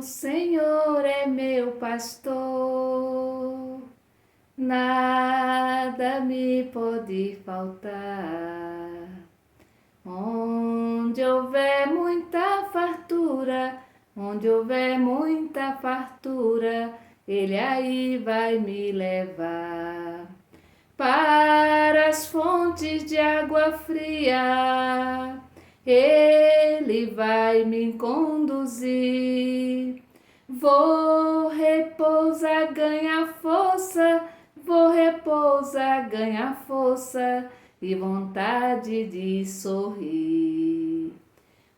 Senhor é meu pastor, nada me pode faltar. Onde houver muita fartura, onde houver muita fartura, Ele aí vai me levar. Para as fontes de água fria, Ele vai me conduzir. Vou repousar, ganhar força, vou repousar, ganhar força e vontade de sorrir.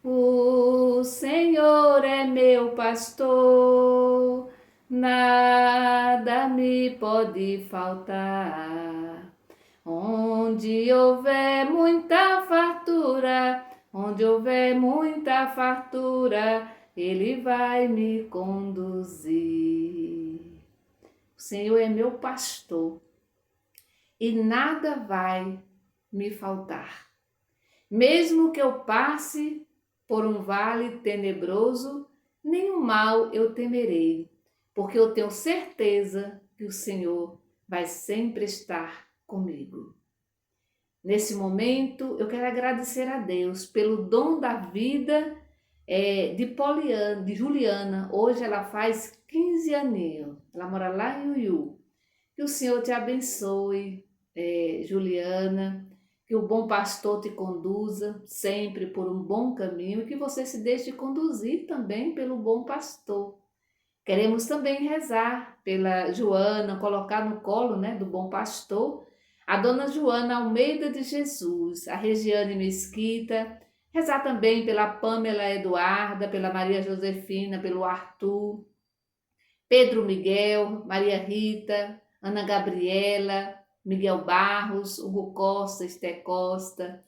O Senhor é meu pastor, nada me pode faltar. Onde houver muita fartura, onde houver muita fartura, Ele vai me conduzir. O Senhor é meu pastor e nada vai me faltar. Mesmo que eu passe por um vale tenebroso, nenhum mal eu temerei, porque eu tenho certeza que o Senhor vai sempre estar comigo. Nesse momento, eu quero agradecer a Deus pelo dom da vida de Juliana. Hoje ela faz 15 aninhos, ela mora lá em Uiú. Que o Senhor te abençoe, Juliana, que o bom pastor te conduza sempre por um bom caminho e que você se deixe conduzir também pelo bom pastor. Queremos também rezar pela Joana, colocar no colo, do bom pastor, a dona Joana Almeida de Jesus, a Regiane Mesquita, rezar também pela Pamela Eduarda, pela Maria Josefina, pelo Arthur, Pedro Miguel, Maria Rita, Ana Gabriela, Miguel Barros, Hugo Costa, Esté Costa.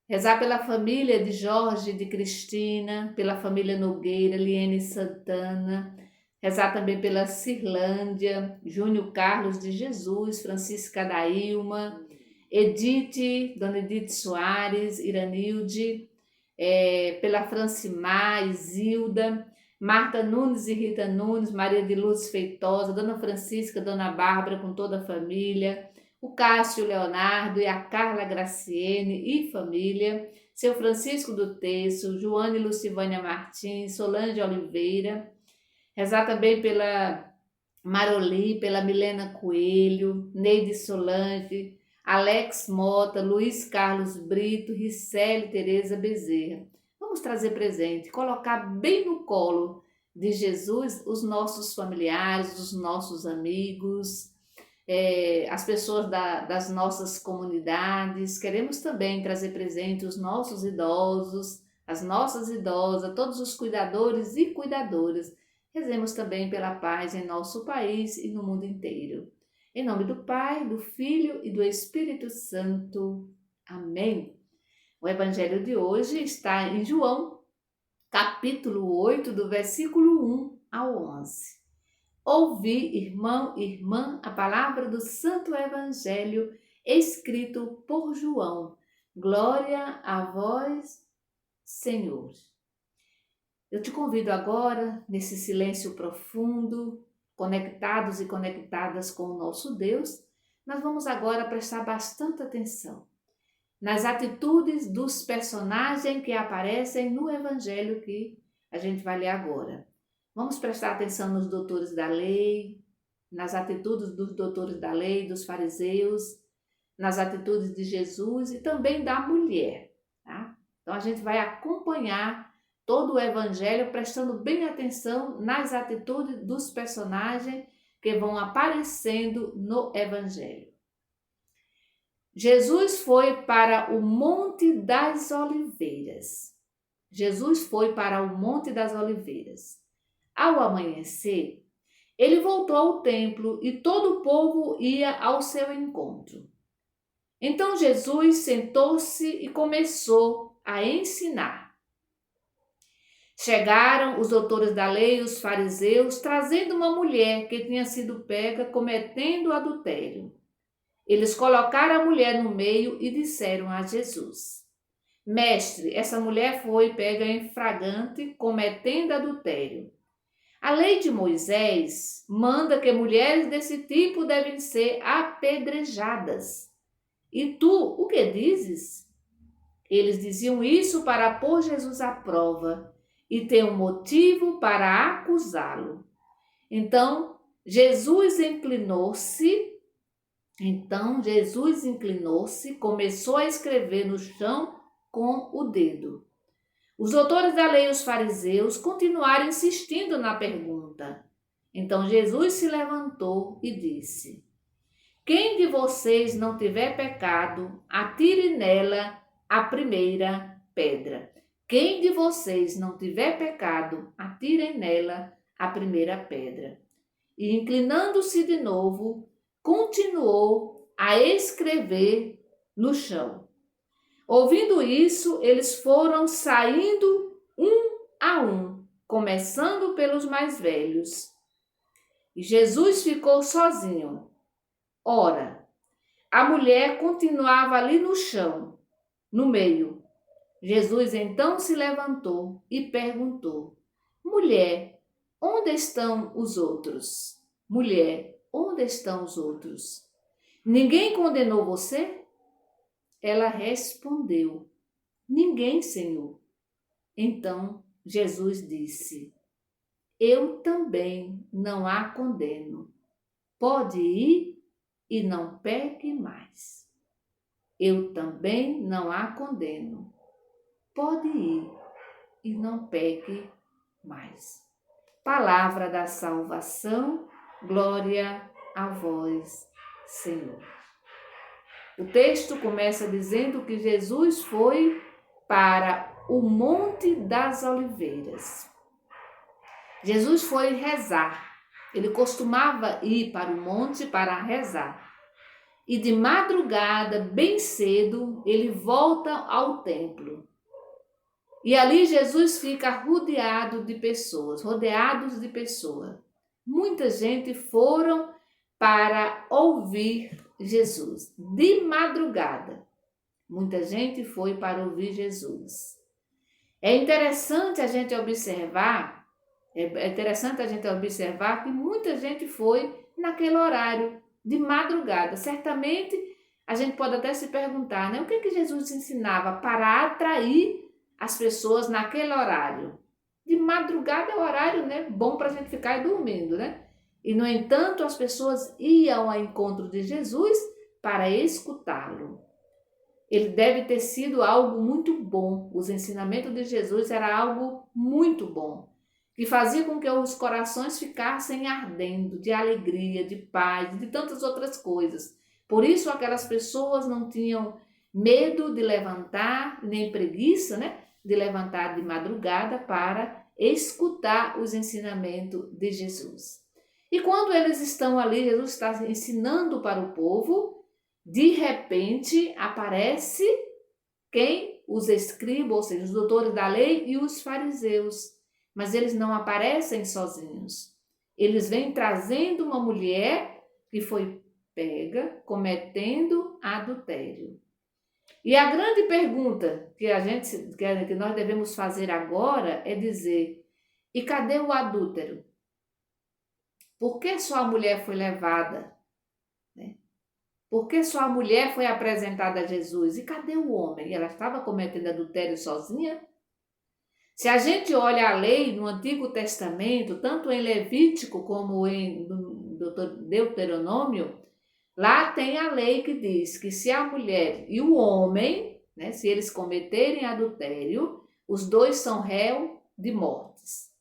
Rezar pela família de Jorge e de Cristina, pela família Nogueira, Liene Santana. Rezar também pela Cirlândia, Júnior Carlos de Jesus, Francisca Dailma, Edith, Dona Edith Soares, Iranilde, pela Francimar, Isilda, Marta Nunes e Rita Nunes, Maria de Luz Feitosa, Dona Francisca, Dona Bárbara com toda a família, o Cássio Leonardo e a Carla Graciene e família, seu Francisco do Terço, Joane Lucivânia Martins, Solange Oliveira. Rezar também pela Maroli, pela Milena Coelho, Neide Solange, Alex Mota, Luiz Carlos Brito, Ricele Tereza Bezerra. Vamos trazer presente, colocar bem no colo de Jesus os nossos familiares, os nossos amigos, as pessoas das nossas comunidades. Queremos também trazer presente os nossos idosos, as nossas idosas, todos os cuidadores e cuidadoras. Rezemos também pela paz em nosso país e no mundo inteiro. Em nome do Pai, do Filho e do Espírito Santo. Amém. O evangelho de hoje está em João, capítulo 8, do versículo 1 ao 11. Ouvi, irmão e irmã, a palavra do Santo Evangelho escrito por João. Glória a vós, Senhor. Eu te convido agora, nesse silêncio profundo, conectados e conectadas com o nosso Deus, nós vamos agora prestar bastante atenção nas atitudes dos personagens que aparecem no Evangelho que a gente vai ler agora. Vamos prestar atenção nos doutores da lei, nas atitudes dos doutores da lei, dos fariseus, nas atitudes de Jesus e também da mulher. Tá? Então a gente vai acompanhar todo o Evangelho prestando bem atenção nas atitudes dos personagens que vão aparecendo no Evangelho. Jesus foi para o Monte das Oliveiras. Jesus foi para o Monte das Oliveiras. Ao amanhecer, ele voltou ao templo e todo o povo ia ao seu encontro. Então Jesus sentou-se e começou a ensinar. Chegaram os doutores da lei e os fariseus, trazendo uma mulher que tinha sido pega cometendo adultério. Eles colocaram a mulher no meio e disseram a Jesus: Mestre, essa mulher foi pega em flagrante cometendo adultério. A lei de Moisés manda que mulheres desse tipo devem ser apedrejadas. E tu, o que dizes? Eles diziam isso para pôr Jesus à prova e ter um motivo para acusá-lo. Jesus inclinou-se, começou a escrever no chão com o dedo. Os doutores da lei e os fariseus continuaram insistindo na pergunta. Então Jesus se levantou e disse: quem de vocês não tiver pecado, atire nela a primeira pedra. Quem de vocês não tiver pecado, atire nela a primeira pedra. E inclinando-se de novo, continuou a escrever no chão. Ouvindo isso, eles foram saindo um a um, começando pelos mais velhos. E Jesus ficou sozinho. Ora, a mulher continuava ali no chão, no meio. Jesus então se levantou e perguntou: mulher, onde estão os outros? Mulher, onde estão os outros? Ninguém condenou você? Ela respondeu: ninguém, Senhor. Então Jesus disse: eu também não a condeno. Pode ir e não peque mais. Eu também não a condeno. Pode ir e não peque mais. Palavra da salvação, glória a vós, Senhor. O texto começa dizendo que Jesus foi para o Monte das Oliveiras. Jesus foi rezar. Ele costumava ir para o monte para rezar. E de madrugada, bem cedo, ele volta ao templo. E ali Jesus fica rodeados de pessoas. Muita gente foram para ouvir Jesus. De madrugada, muita gente foi para ouvir Jesus. É interessante a gente observar que muita gente foi naquele horário de madrugada. Certamente a gente pode até se perguntar, né? O que Jesus ensinava para atrair as pessoas naquele horário? De madrugada é o horário, né, bom para a gente ficar dormindo, né? E, no entanto, as pessoas iam ao encontro de Jesus para escutá-lo. Ele deve ter sido algo muito bom. Os ensinamentos de Jesus era algo muito bom, que fazia com que os corações ficassem ardendo de alegria, de paz, de tantas outras coisas. Por isso aquelas pessoas não tinham medo de levantar, nem preguiça, né, de levantar de madrugada para escutar os ensinamentos de Jesus. E quando eles estão ali, Jesus está ensinando para o povo, de repente aparece quem? Os escribas, ou seja, os doutores da lei e os fariseus. Mas eles não aparecem sozinhos. Eles vêm trazendo uma mulher que foi pega cometendo adultério. E a grande pergunta que nós devemos fazer agora é dizer: e cadê o adúltero? Por que só a mulher foi levada? Por que só a mulher foi apresentada a Jesus? E cadê o homem? Ela estava cometendo adultério sozinha? Se a gente olha a lei no Antigo Testamento, tanto em Levítico como em Deuteronômio, lá tem a lei que diz que se a mulher e o homem, né, se eles cometerem adultério, os dois são réu de mortes.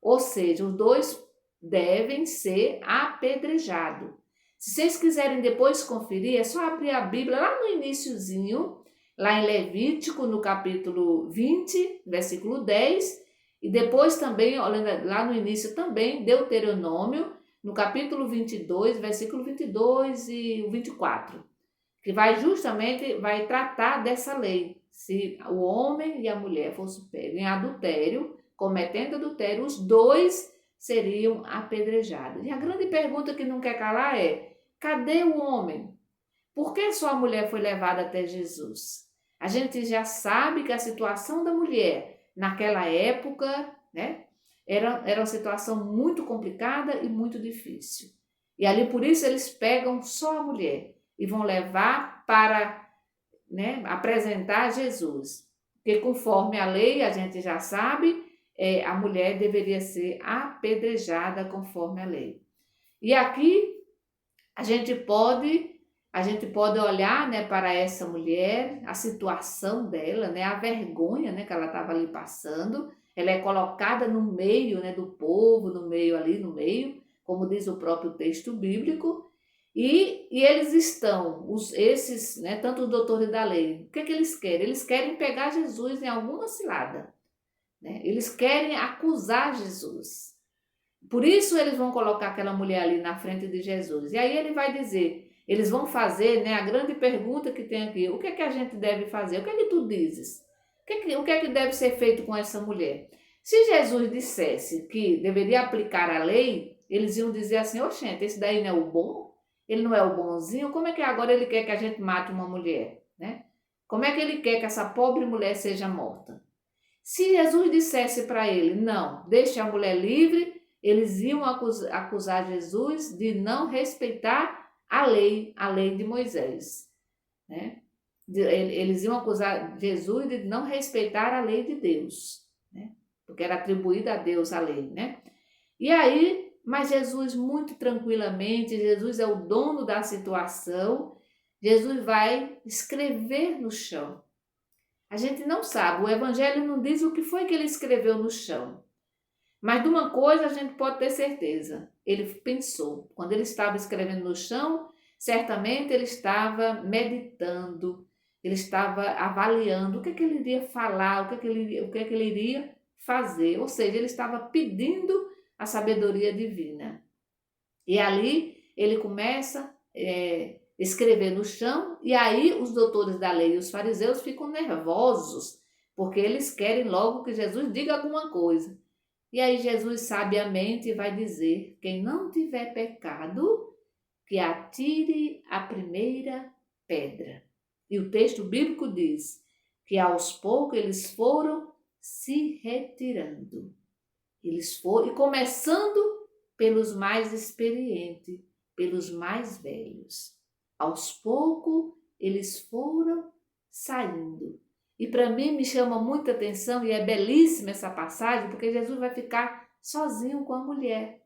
Ou seja, os dois devem ser apedrejados. Se vocês quiserem depois conferir, é só abrir a Bíblia lá no iniciozinho, lá em Levítico, no capítulo 20, versículo 10, e depois também, olhando lá no início também, Deuteronômio, no capítulo 22, versículo 22 e o 24, que vai tratar dessa lei. Se o homem e a mulher fossem pegos em adultério, cometendo adultério, os dois seriam apedrejados. E a grande pergunta que não quer calar é: cadê o homem? Por que só a mulher foi levada até Jesus? A gente já sabe que a situação da mulher naquela época, né, era uma situação muito complicada e muito difícil. E ali por isso eles pegam só a mulher e vão levar para, né, apresentar Jesus. Porque conforme a lei, a gente já sabe, a mulher deveria ser apedrejada conforme a lei. E aqui a gente pode olhar, né, para essa mulher, a situação dela, né, a vergonha, né, que ela estava ali passando. Ela é colocada no meio, né, do povo, no meio ali, no meio, como diz o próprio texto bíblico. E eles estão, esses, né, tanto os doutores da lei, o que é que eles querem? Eles querem pegar Jesus em alguma cilada, né? Eles querem acusar Jesus. Por isso eles vão colocar aquela mulher ali na frente de Jesus. E aí ele vai dizer, eles vão fazer, né, a grande pergunta que tem aqui, o que é que a gente deve fazer? O que é que tu dizes? O que é que deve ser feito com essa mulher? Se Jesus dissesse que deveria aplicar a lei, eles iam dizer assim, oxente, esse daí não é o bom? Ele não é o bonzinho? Como é que agora ele quer que a gente mate uma mulher, né? Como é que ele quer que essa pobre mulher seja morta? Se Jesus dissesse para ele, não, deixe a mulher livre, eles iam acusar Jesus de não respeitar a lei de Moisés, né? Eles iam acusar Jesus de não respeitar a lei de Deus, né? Porque era atribuída a Deus a lei, né? E aí, mas Jesus muito tranquilamente, Jesus é o dono da situação, Jesus vai escrever no chão. A gente não sabe, o evangelho não diz o que foi que ele escreveu no chão. Mas de uma coisa a gente pode ter certeza, ele pensou. Quando ele estava escrevendo no chão, certamente ele estava meditando, ele estava avaliando o que é que ele iria falar, o que é que ele iria fazer. Ou seja, ele estava pedindo a sabedoria divina. E ali ele começa a escrever no chão, e aí os doutores da lei e os fariseus ficam nervosos, porque eles querem logo que Jesus diga alguma coisa. E aí Jesus sabiamente vai dizer, quem não tiver pecado, que atire a primeira pedra. E o texto bíblico diz que aos poucos eles foram se retirando. Eles foram, e começando pelos mais experientes, pelos mais velhos. Aos poucos eles foram saindo. E para mim me chama muita atenção, e é belíssima essa passagem, porque Jesus vai ficar sozinho com a mulher,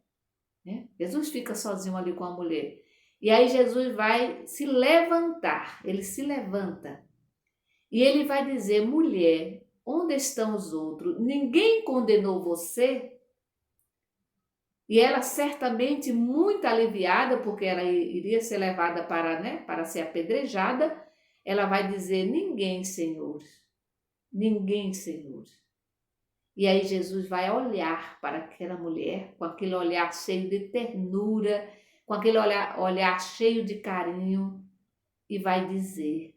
né? Jesus fica sozinho ali com a mulher. E aí Jesus vai se levantar, ele se levanta. E ele vai dizer, mulher, onde estão os outros? Ninguém condenou você? E ela certamente muito aliviada, porque ela iria ser levada para, né, para ser apedrejada, ela vai dizer, ninguém, Senhor. Ninguém, Senhor. E aí Jesus vai olhar para aquela mulher, com aquele olhar cheio de ternura, com aquele olhar cheio de carinho, e vai dizer,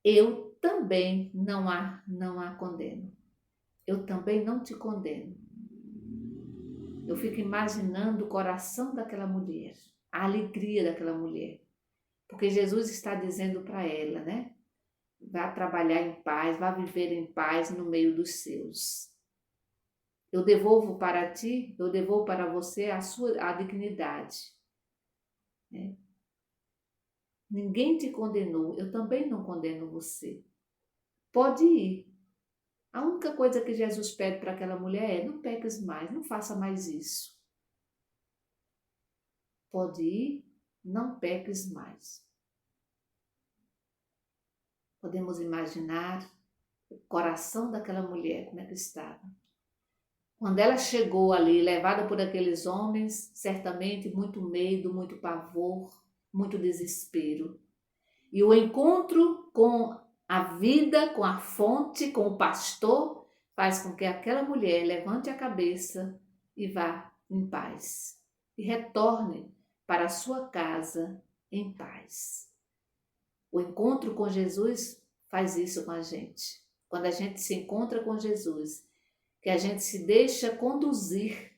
eu também não a condeno. Eu também não te condeno. Eu fico imaginando o coração daquela mulher, a alegria daquela mulher. Porque Jesus está dizendo para ela, né? Vá trabalhar em paz, vá viver em paz no meio dos seus. Eu devolvo para ti, eu devolvo para você a dignidade, né? Ninguém te condenou, eu também não condeno você. Pode ir. A única coisa que Jesus pede para aquela mulher é, não peques mais, não faça mais isso. Pode ir, não peques mais. Podemos imaginar o coração daquela mulher, como é que estava. Quando ela chegou ali, levada por aqueles homens, certamente muito medo, muito pavor, muito desespero. E o encontro com a vida, com a fonte, com o pastor, faz com que aquela mulher levante a cabeça e vá em paz. E retorne para a sua casa em paz. O encontro com Jesus faz isso com a gente. Quando a gente se encontra com Jesus, que a gente se deixa conduzir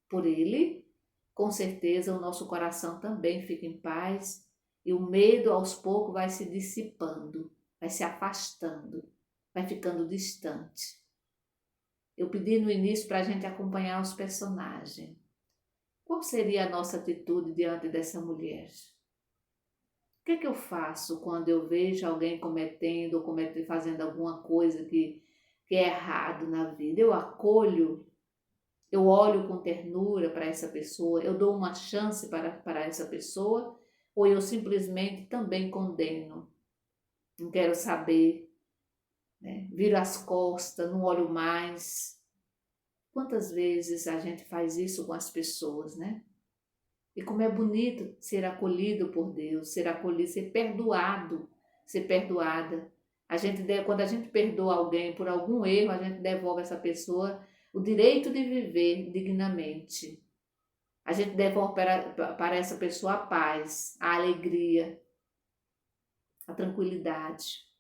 por Ele, com certeza o nosso coração também fica em paz e o medo aos poucos vai se dissipando, vai se afastando, vai ficando distante. eu pedi no início para a gente acompanhar os personagens. Qual seria a nossa atitude diante dessa mulher? O que é que eu faço quando eu vejo alguém cometendo ou fazendo alguma coisa que é errado na vida? Eu acolho, eu olho com ternura para essa pessoa, eu dou uma chance para essa pessoa, ou eu simplesmente também condeno? Não quero saber, né? Viro as costas, não olho mais. Quantas vezes a gente faz isso com as pessoas, né? E como é bonito ser acolhido por Deus, ser acolhido, ser perdoado, ser perdoada. Quando a gente perdoa alguém por algum erro, a gente devolve a essa pessoa o direito de viver dignamente. A gente devolve para essa pessoa a paz, a alegria, a tranquilidade.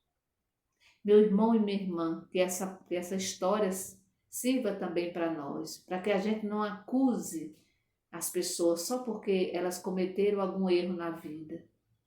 Meu irmão e minha irmã, que essa história sirva também para nós, para que a gente não acuse as pessoas só porque elas cometeram algum erro na vida,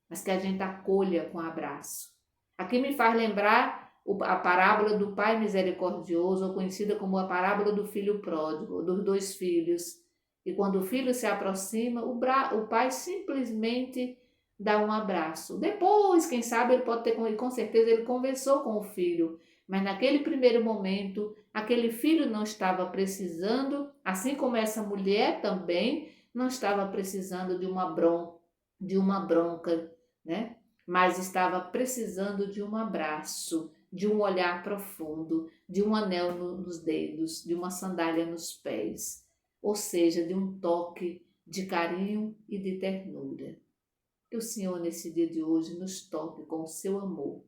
mas que a gente acolha com abraço. Aqui me faz lembrar a parábola do pai misericordioso, ou conhecida como a parábola do filho pródigo, dos dois filhos. E quando o filho se aproxima, o pai simplesmente dá um abraço. Depois, quem sabe, ele pode ter, com certeza, ele conversou com o filho, mas naquele primeiro momento, aquele filho não estava precisando, assim como essa mulher também não estava precisando de uma bronca, né? Mas estava precisando de um abraço, de um olhar profundo, de um anel nos dedos, de uma sandália nos pés, ou seja, de um toque de carinho e de ternura. Que o Senhor, nesse dia de hoje, nos toque com o seu amor,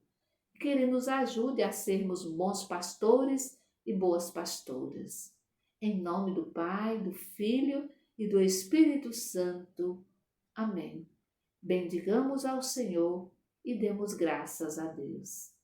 que Ele nos ajude a sermos bons pastores e boas pastoras. Em nome do Pai, do Filho e do Espírito Santo. Amém. Bendigamos ao Senhor e demos graças a Deus.